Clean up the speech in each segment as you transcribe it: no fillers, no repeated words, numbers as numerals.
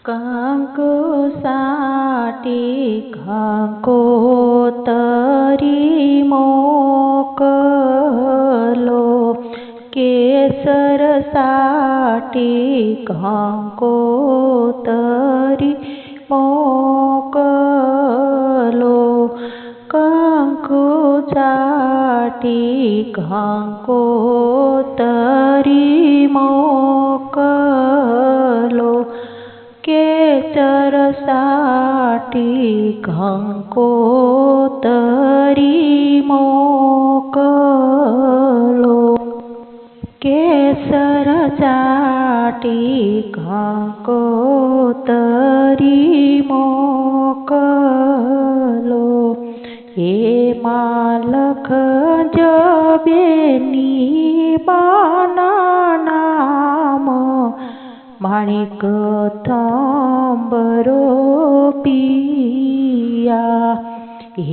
કંકુ સાટી કંકોતરી મોકલો, કેસર સાટી કંકોતરી મોકલો, કંકુ સાટી કંકોતરી મોકલો, કેસર સાટી કંકોતરી મોકલો, કેસર સાટી કંકોતરી મોકલો, એમાં લખજો બેની બાના નામ, માણિક થંભરો પિયા.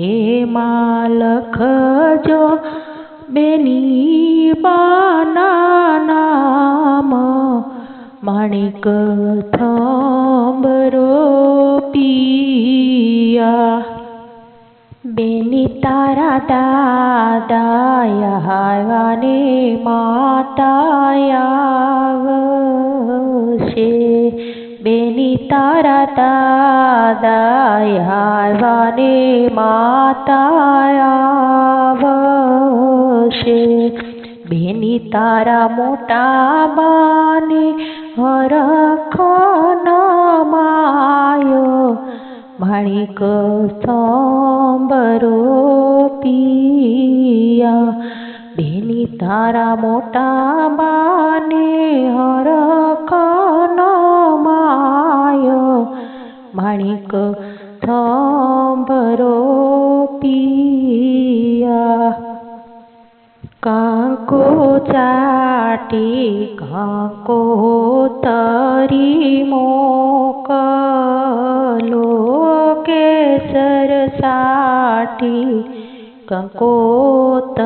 એમાં લખજો બેની બાના નામ, માણિક થંભરો પિયા. બેની તારા દાદા આવ્યા ને માતા આવશે, બેની તારા દાદા આવ્યા ને માતા આવશે, બેની તારા મોટા બાને હરખ માયો, માણિક થંભરો પિયા. બેની તારા મોટા બાને હરખ માયો, માણિક થંભરો પિયા. કંકુ ચાટી કંકોતરી મોકલો, કેસર સાટી કંકોતરી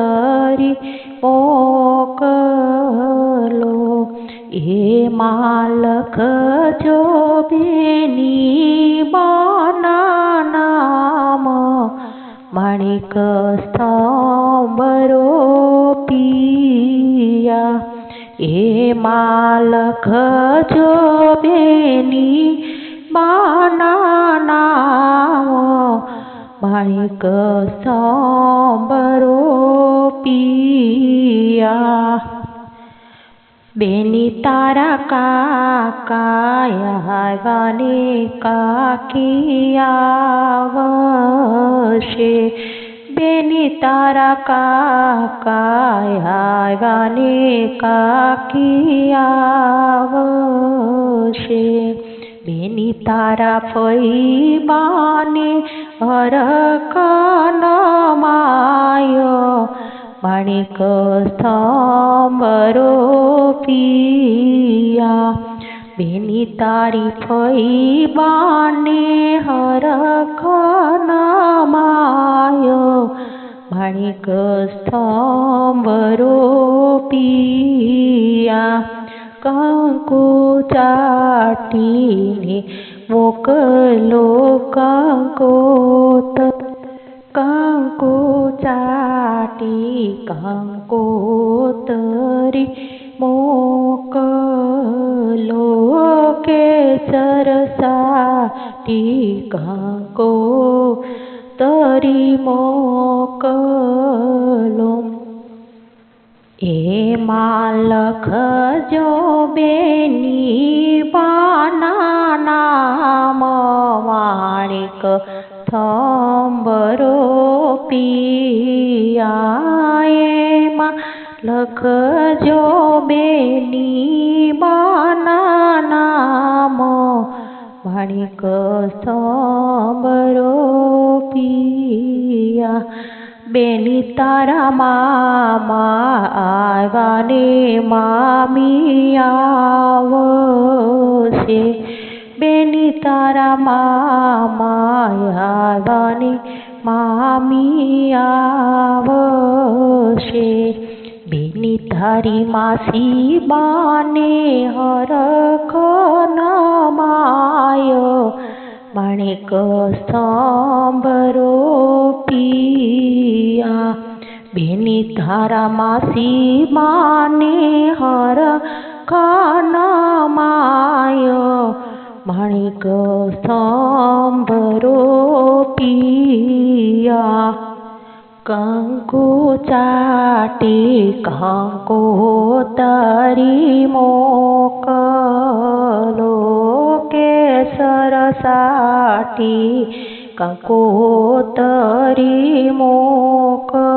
મોકલો, એમાં લખજો બેની બાના નામ, માણિક થંભરો પિયા. એમાં લખજો બેની બાના નામ, માણિક થંભરો પિયા. બેની તારા કાકા આવ્યા ને કાકી આવશે, બેની તારા કાકા આવ્યા ને કાકી આવશે, બેની તારા ફઈ બાને હરખ માયો, માણિક થંભરો પિયા. બેની તારી ફઈ બાને હરખ માયો, માણિક થંભરો પિયા. કંકુ ચાટીને મોકલો કંકુ ચાટી કંકોતરી મોકલો, કેસર સાટી કંકોતરી મોકલો, એમાં લખજો બેની બાના નામ, માણિક થંભરો પિયા. એમાં લખજો બેની બાના નામ, માણિક થંભરો પિયા. બેની તારા મામા આવ્યા ને મામી આવશે, બેની તારા મામા આવ્યા ને મામી આવશે, બેની તારી માસી બાને હરખ માયો, માણિક સાંભરો પિયા બેની તારા માસી માને હર ખાનમાય માણિક સાંભરો પિયા કંકુ ચાટી કંકોતરી મોકલો કેસર સાટી કંકોતરી મોકલો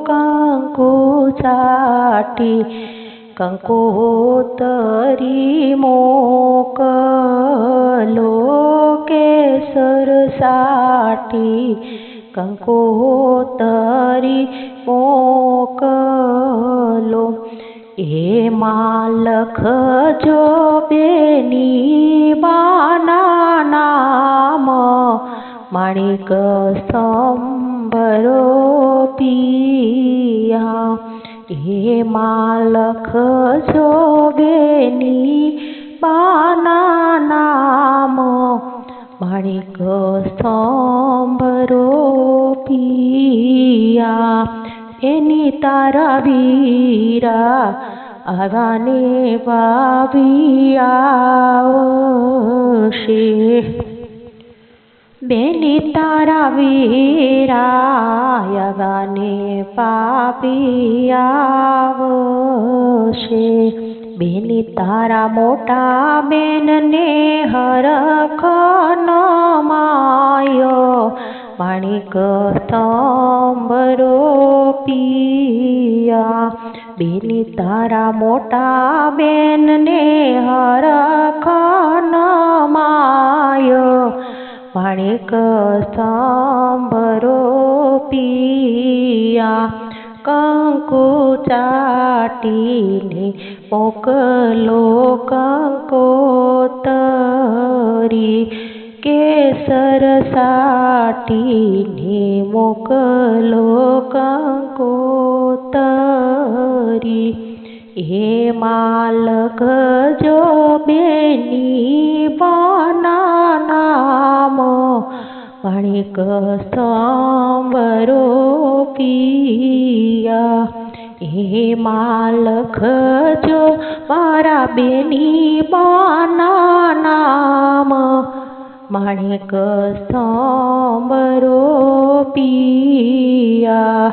કંકુ ચાટી કંકોતરી મોકલો કેસર સાટી કંકોતરી મોકલો એમાં લખજો બેની બાના નામ માણિક સાંભરો પિયા એમાં લખજો બેની બાના નામ માણિક સાંભરો પિયા એની તારા વીરા આગાને ભાવી આવશે બેની તારા વીરા આગાને પાપી આવશે બેની તારા મોટા બેનને હરખનમાયો માણિક સાંભરો પિયા બેની તારા મોટા બેનને હરખનમાયો માણિક સાંભરો પિયા કંકુ ચાટીને મોકલો કંકોતરી કેસર સાટીને મોકલો કંકોતરી એમાં લખજો બેની બાના નામ માણિક સાંભરો પિયા એમાં લખજો મારા બેની બાના નામ માણિક સાંભરો પિયા